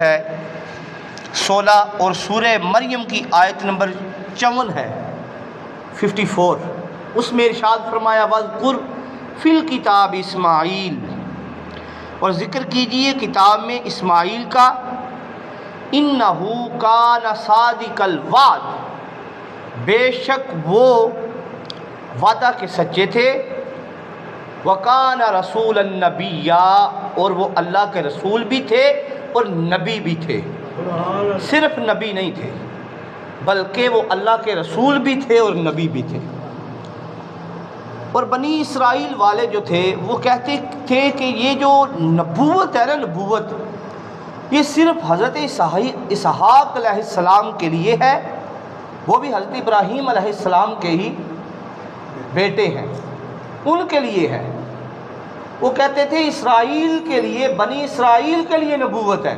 ہے 16 اور سورہ مریم کی آیت نمبر 54 ہے 54، اس میں ارشاد فرمایا وَاذْكُرْ فِي الْكِتَابِ اسماعیل، اور ذکر کیجئے کتاب میں اسماعیل کا، اِنَّهُ كَانَ صَادِقَ الْوَعْدِ، بے شک وہ وعدہ کے سچے تھے، وَكَانَ رَسُولًا نَبِيًّا، اور وہ اللہ کے رسول بھی تھے اور نبی بھی تھے، صرف نبی نہیں تھے بلکہ وہ اللہ کے رسول بھی تھے اور نبی بھی تھے۔ اور بنی اسرائیل والے جو تھے وہ کہتے تھے کہ یہ جو نبوت ہے نا، نبوت یہ صرف حضرت اسحاق علیہ السلام کے لیے ہے، وہ بھی حضرت ابراہیم علیہ السلام کے ہی بیٹے ہیں، ان کے لیے ہے۔ وہ کہتے تھے اسرائیل کے لیے، بنی اسرائیل کے لیے نبوت ہے،